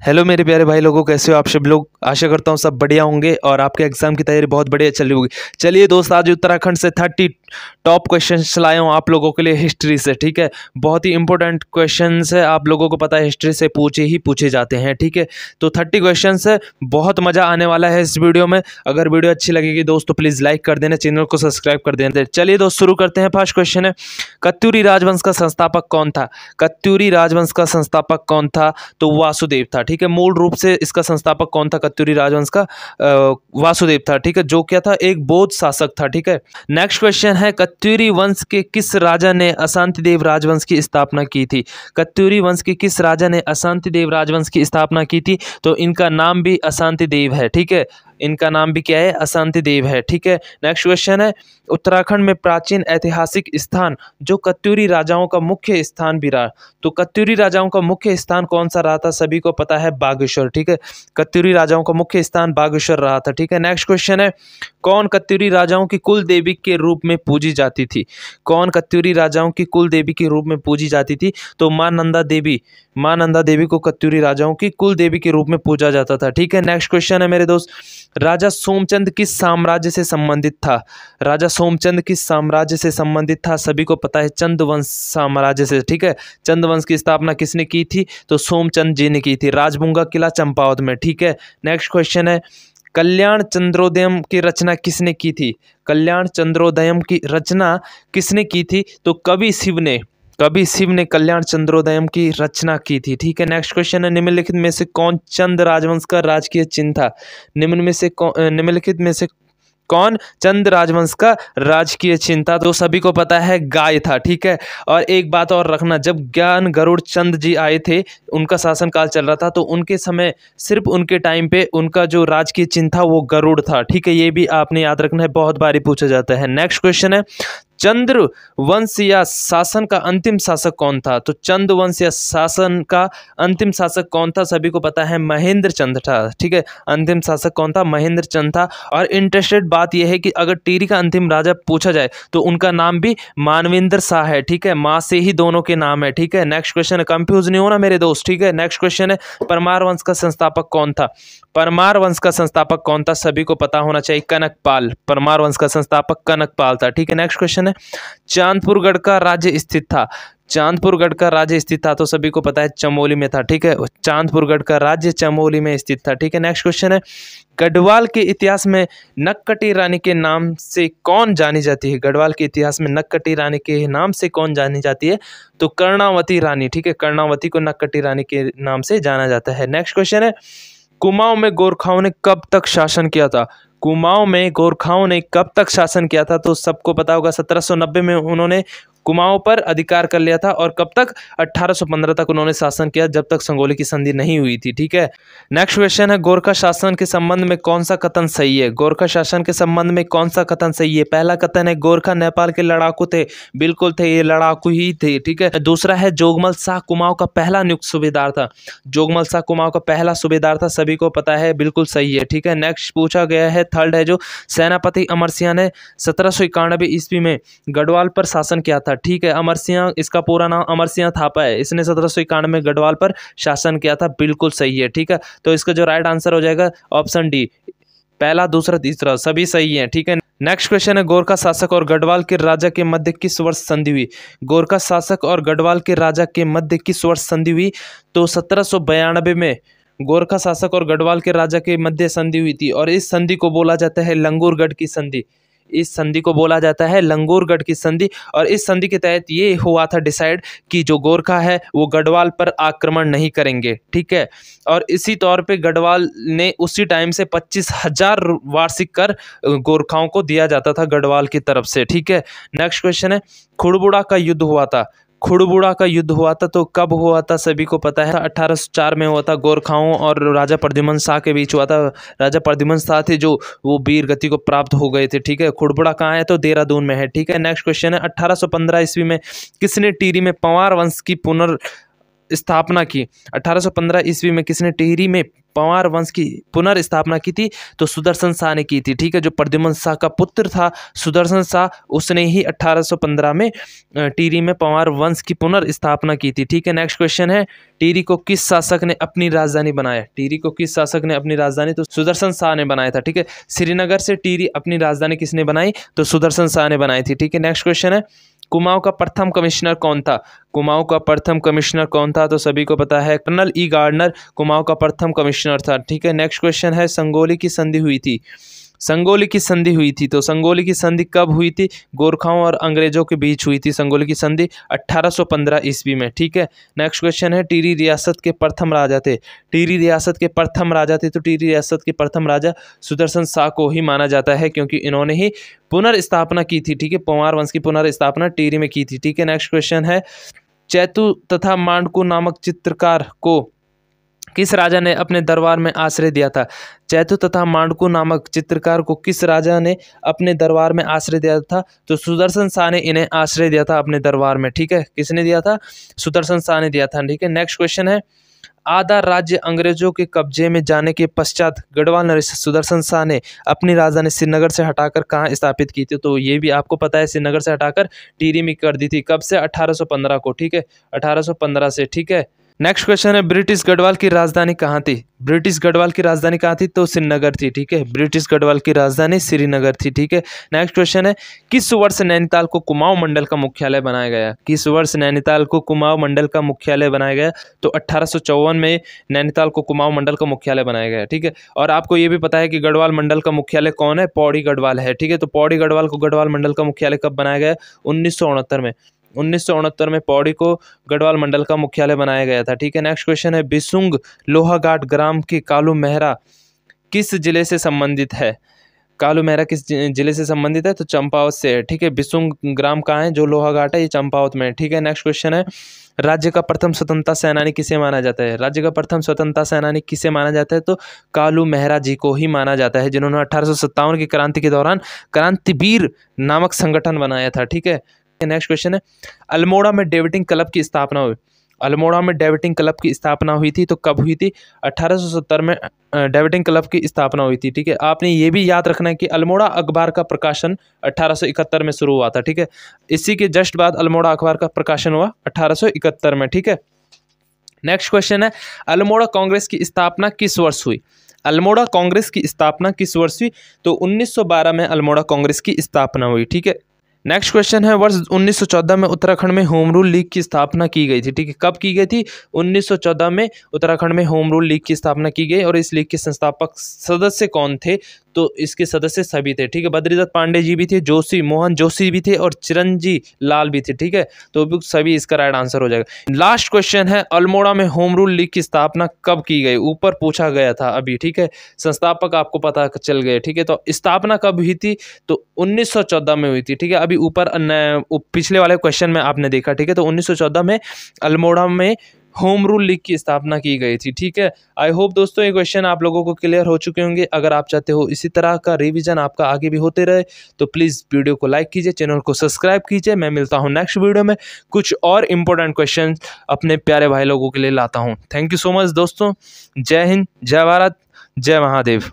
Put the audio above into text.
Hello मेरे प्यारे भाई लोगों, कैसे हो आप सब लोग। आशा करता हूँ सब बढ़िया होंगे और आपके एग्जाम की तैयारी बहुत बढ़िया चल रही होगी। चलिए दोस्त, आज उत्तराखंड से 30 टॉप क्वेश्चंस लाया हूँ आप लोगों के लिए हिस्ट्री से। ठीक है, बहुत ही इंपॉर्टेंट क्वेश्चंस है, आप लोगों को पता है हिस्ट्री से पूछे जाते हैं। ठीक है, तो 30 क्वेश्चंस है, बहुत मज़ा आने वाला है इस वीडियो में। अगर वीडियो अच्छी लगेगी दोस्त तो प्लीज़ लाइक कर देना, चैनल को सब्सक्राइब कर देना। चलिए दोस्त शुरू करते हैं। फर्स्ट क्वेश्चन है, कत्यूरी राजवंश का संस्थापक कौन था। कत्यूरी राजवंश का संस्थापक कौन था, तो वासुदेव था। ठीक है, मूल रूप से इसका संस्थापक कौन था कत्यूरी राजवंश का, वासुदेव था। ठीक है, जो क्या था, एक बौद्ध शासक था। ठीक है, नेक्स्ट क्वेश्चन है, कत्यूरी वंश के किस राजा ने अशांतिदेव राजवंश की स्थापना की थी। कत्यूरी वंश के किस राजा ने अशांतिदेव राजवंश की स्थापना की थी, तो इनका नाम भी अशांतिदेव है। ठीक है, इनका नाम भी क्या है, अशांतिदेव है। ठीक है, नेक्स्ट क्वेश्चन है, उत्तराखंड में प्राचीन ऐतिहासिक स्थान जो कत्यूरी राजाओं का मुख्य स्थान भी रहा, तो कत्यूरी राजाओं का मुख्य स्थान कौन सा रहा था, सभी को पता है बागेश्वर। ठीक है, कत्यूरी राजाओं का मुख्य स्थान बागेश्वर रहा था। ठीक है, नेक्स्ट क्वेश्चन है, कौन कत्यूरी राजाओं की कुल देवी के रूप में पूजी जाती थी। कौन कत्यूरी राजाओं की कुल देवी के रूप में पूजी जाती थी, तो मां नंदा देवी। मां नंदा देवी को कत्यूरी राजाओं की कुल देवी के रूप में पूजा जाता था। ठीक है, नेक्स्ट क्वेश्चन है मेरे दोस्त, राजा सोमचंद किस साम्राज्य से संबंधित था। राजा सोमचंद किस साम्राज्य से संबंधित था, सभी को पता है चंद्रवंश साम्राज्य से। ठीक है, चंद्रवंश की स्थापना किसने की थी, तो सोमचंद जी ने की थी, राजभुंगा किला चंपावत में। ठीक है, नेक्स्ट क्वेश्चन है, कल्याण चंद्रोदयम की रचना किसने की थी। कल्याण चंद्रोदयम की रचना किसने की थी, तो कवि शिव ने कल्याण चंद्रोदयम की रचना की थी। ठीक है, नेक्स्ट क्वेश्चन है, निम्नलिखित में से कौन चंद राजवंश का राजकीय चिन्ह था। निम्नलिखित में से कौन चंद राजवंश का राजकीय चिन्ह था, तो सभी को पता है गाय था। ठीक है, और एक बात और रखना, जब ज्ञान गरुड़ चंद जी आए थे, उनका शासनकाल चल रहा था, तो उनके समय सिर्फ उनके टाइम पे उनका जो राजकीय चिन्ह था वो गरुड़ था। ठीक है, ये भी आपने याद रखना है, बहुत बारी पूछा जाता है। नेक्स्ट क्वेश्चन है, चंद्र वंश या शासन का अंतिम शासक कौन था, तो चंद्र वंश या शासन का अंतिम शासक कौन था, सभी को पता है महेंद्र चंद था। ठीक है, अंतिम शासक कौन था, महेंद्र चंद था। और इंटरेस्टेड बात यह है कि अगर टिहरी का अंतिम राजा पूछा जाए तो उनका नाम भी मानवेंद्र शाह है। ठीक है, माँ से ही दोनों के नाम है। ठीक है, नेक्स्ट क्वेश्चन है, कंफ्यूज नहीं होना मेरे दोस्त। ठीक है, नेक्स्ट क्वेश्चन है, परमार वंश का संस्थापक कौन था। परमार वंश का संस्थापक कौन था, सभी को पता होना चाहिए कनकपाल। परमार वंश का संस्थापक कनकपाल था। ठीक है, नेक्स्ट क्वेश्चन है, चांदपुरगढ़ का राज्य स्थित था। चांदपुरगढ़ का राज्य स्थित था, तो सभी को पता है चमोली में था। ठीक है, चांदपुरगढ़ का राज्य चमोली में स्थित था। ठीक है, नेक्स्ट क्वेश्चन है, गढ़वाल के इतिहास में नक्कटी रानी के नाम से कौन जानी जाती है। गढ़वाल के इतिहास में नक्कटी रानी के नाम से कौन जानी जाती है, तो कर्णावती रानी। ठीक है, कर्णावती को नक्कटी रानी के नाम से जाना जाता है। नेक्स्ट क्वेश्चन है, कुमाऊं में गोरखाओं ने कब तक शासन किया था। कुमाऊं में गोरखाओं ने कब तक शासन किया था, तो सबको पता होगा 1790 में उन्होंने कुमाऊं पर अधिकार कर लिया था, और कब तक, 1815 तक उन्होंने शासन किया, जब तक संगोली की संधि नहीं हुई थी। ठीक है, नेक्स्ट क्वेश्चन है, गोरखा शासन के संबंध में कौन सा कथन सही है। गोरखा शासन के संबंध में कौन सा कथन सही है। पहला कथन है, गोरखा नेपाल के लड़ाकू थे। बिल्कुल थे, ये लड़ाकू ही थे। ठीक है, दूसरा है, जोगमल शाह कुमाऊं का पहला नियुक्त सूबेदार था। जोगमल शाह कुमाऊं का पहला सूबेदार था, सभी को पता है, बिल्कुल सही है। ठीक है, नेक्स्ट पूछा गया है, थर्ड है जो, सेनापति अमर सिंह ने 1791 ईस्वी में गढ़वाल पर शासन किया था। ठीक है, अमर सिंह, इसका पूरा नाम अमर सिंह थापा है, इसने 1791 में गढ़वाल पर शासन किया था। बिल्कुल सही है। ठीक है, तो इसका जो राइट आंसर हो जाएगा ऑप्शन डी, पहला दूसरा तीसरा सभी सही है। ठीक है, नेक्स्ट क्वेश्चन है, गोरखा शासक और गढ़वाल के राजा के मध्य किस वर्ष संधि हुई। गोरखा शासक और गढ़वाल के राजा के मध्य किस वर्ष संधि हुई, तो 1792 में गोरखा शासक और गढ़वाल के राजा के मध्य संधि हुई थी, और इस संधि को बोला जाता है लंगूरगढ़ की संधि। इस संधि को बोला जाता है लंगूरगढ़ की संधि, और इस संधि के तहत ये हुआ था डिसाइड कि जो गोरखा है वो गढ़वाल पर आक्रमण नहीं करेंगे। ठीक है, और इसी तौर पे गढ़वाल ने उसी टाइम से 25,000 वार्षिक कर गोरखाओं को दिया जाता था गढ़वाल की तरफ से। ठीक है, नेक्स्ट क्वेश्चन है, खुड़बुड़ा का युद्ध हुआ था। खुड़बुड़ा का युद्ध हुआ था, तो कब हुआ था, सभी को पता है, 1804 में हुआ था। गोरखाओं और राजा प्रद्युम्न शाह के बीच हुआ था। राजा प्रद्युम्न शाह थे जो वो वीर गति को प्राप्त हो गए थे। ठीक है, खुड़बुड़ा कहाँ है, तो देहरादून में है। ठीक है, नेक्स्ट क्वेश्चन है, 1815 ईस्वी में किसने टिहरी में पंवार वंश की पुनर्स्थापना की। 1815 ईस्वी में किसने टिहरी में पंवार वंश की पुनर्स्थापना की थी? तो सुदर्शन शाह ने की थी, ठीक है। जो प्रद्युमन शाह का पुत्र था सुदर्शन शाह, उसने ही 1815 में टिहरी में पंवार वंश की पुनर्स्थापना की थी, ठीक है। नेक्स्ट क्वेश्चन है, टिहरी को किस शासक ने अपनी राजधानी बनाया? टिहरी को किस शासक ने अपनी राजधानी? तो सुदर्शन शाह ने बनाया था, ठीक है। श्रीनगर से टिहरी अपनी राजधानी किसने बनाई? तो सुदर्शन शाह ने बनाई थी, ठीक है। नेक्स्ट क्वेश्चन है, कुमाऊं का प्रथम कमिश्नर कौन था? कुमाऊं का प्रथम कमिश्नर कौन था? तो सभी को पता है, कर्नल ई गार्डनर कुमाऊं का प्रथम कमिश्नर था, ठीक है। नेक्स्ट क्वेश्चन है, संगोली की संधि हुई थी? संगोली की संधि हुई थी, तो संगोली की संधि कब हुई थी? गोरखाओं और अंग्रेजों के बीच हुई थी संगोली की संधि 1815 ईस्वी में, ठीक है। नेक्स्ट क्वेश्चन है, टिहरी रियासत के प्रथम राजा थे? टिहरी रियासत के प्रथम राजा थे, तो टिहरी रियासत के प्रथम राजा सुदर्शन शाह को ही माना जाता है, क्योंकि इन्होंने ही पुनर्स्थापना की थी, ठीक है। पंवार वंश की पुनर्स्थापना टिहरी में की थी, ठीक है। नेक्स्ट क्वेश्चन है, चैतु तथा मांडकू नामक चित्रकार को किस राजा ने अपने दरबार में आश्रय दिया था? चैतु तथा मांडकू नामक चित्रकार को किस राजा ने अपने दरबार में आश्रय दिया था? तो सुदर्शन शाह ने इन्हें आश्रय दिया था अपने दरबार में, ठीक है। किसने दिया था? सुदर्शन शाह ने दिया था, ठीक है। नेक्स्ट क्वेश्चन है, आधा राज्य अंग्रेजों के कब्जे में जाने के पश्चात गढ़वाल नरेश सुदर्शन शाह ने अपनी राजधानी श्रीनगर से हटाकर कहाँ स्थापित की थी? तो ये भी आपको पता है, श्रीनगर से हटाकर टिहरी में कर दी थी। कब से? 1815 को, ठीक है। 1815 से, ठीक है। नेक्स्ट क्वेश्चन है, ब्रिटिश गढ़वाल की राजधानी कहाँ थी? ब्रिटिश गढ़वाल की राजधानी कहाँ थी? तो श्रीनगर थी, ठीक है। ब्रिटिश गढ़वाल की राजधानी श्रीनगर थी, ठीक है। नेक्स्ट क्वेश्चन है, किस वर्ष नैनीताल को कुमाऊं मंडल का मुख्यालय बनाया गया? किस वर्ष नैनीताल को कुमाऊं मंडल का मुख्यालय बनाया गया? तो 1854 में नैनीताल को कुमाऊं मंडल का मुख्यालय बनाया गया, ठीक है। और आपको ये भी पता है कि गढ़वाल मंडल का मुख्यालय कौन है? पौड़ी गढ़वाल है, ठीक है। तो पौड़ी गढ़वाल को गढ़वाल मंडल का मुख्यालय कब बनाया गया? 1969 में। 1969 में पौड़ी को गढ़वाल मंडल का मुख्यालय बनाया गया था, ठीक है। नेक्स्ट क्वेश्चन है, बिसुंग लोहाघाट ग्राम के कालू मेहरा किस जिले से संबंधित है? कालू मेहरा किस जिले से संबंधित है? तो चंपावत से है, ठीक है। बिसुंग ग्राम कहाँ है? जो लोहाघाट है ये चंपावत में है, ठीक है। नेक्स्ट क्वेश्चन है, राज्य का प्रथम स्वतंत्रता सेनानी किसे माना जाता है? राज्य का प्रथम स्वतंत्रता सेनानी किसे माना जाता है? तो कालू मेहरा जी को ही माना जाता है, जिन्होंने 1857 की क्रांति के दौरान क्रांतिवीर नामक संगठन बनाया था, ठीक है। नेक्स्ट क्वेश्चन है, अल्मोड़ा में डेविटिंग क्लब की स्थापना हुई? अल्मोड़ा में डेविटिंग क्लब की स्थापना हुई थी, तो कब हुई थी? 1870 में डेविटिंग क्लब की स्थापना हुई थी, ठीक है। आपने ये भी याद रखना है कि अल्मोड़ा अखबार का प्रकाशन 1871 में शुरू हुआ था, ठीक है। इसी के जस्ट बाद अल्मोड़ा अखबार का प्रकाशन हुआ 1871 में, ठीक है। नेक्स्ट क्वेश्चन है, अल्मोड़ा कांग्रेस की स्थापना किस वर्ष हुई? अल्मोड़ा कांग्रेस की स्थापना किस वर्ष हुई? तो 1912 में अल्मोड़ा कांग्रेस की स्थापना हुई, ठीक है। नेक्स्ट क्वेश्चन है, वर्ष 1914 में उत्तराखंड में होम रूल लीग की स्थापना की गई थी, ठीक है। कब की गई थी? 1914 में उत्तराखंड में होम रूल लीग की स्थापना की गई, और इस लीग के संस्थापक सदस्य कौन थे? तो इसके सदस्य सभी थे, ठीक है। बद्रीदत्त पांडे जी भी थे, जोशी मोहन जोशी भी थे, और चिरंजी लाल भी थे, ठीक है। तो सभी इसका राइट आंसर हो जाएगा। लास्ट क्वेश्चन है, अल्मोड़ा में होम रूल लीग की स्थापना कब की गई? ऊपर पूछा गया था अभी, ठीक है। संस्थापक आपको पता चल गए, ठीक है। तो स्थापना कब हुई थी? तो 1914 में हुई थी, ठीक है। अभी ऊपर पिछले वाले क्वेश्चन में आपने देखा, ठीक है। तो 1914 में अल्मोड़ा में होम रूल लीग की स्थापना की गई थी, ठीक है। आई होप दोस्तों ये क्वेश्चन आप लोगों को क्लियर हो चुके होंगे। अगर आप चाहते हो इसी तरह का रिवीजन आपका आगे भी होते रहे, तो प्लीज़ वीडियो को लाइक कीजिए, चैनल को सब्सक्राइब कीजिए। मैं मिलता हूँ नेक्स्ट वीडियो में, कुछ और इंपॉर्टेंट क्वेश्चन अपने प्यारे भाई लोगों के लिए लाता हूँ। थैंक यू सो मच दोस्तों। जय हिंद, जय भारत, जय महादेव।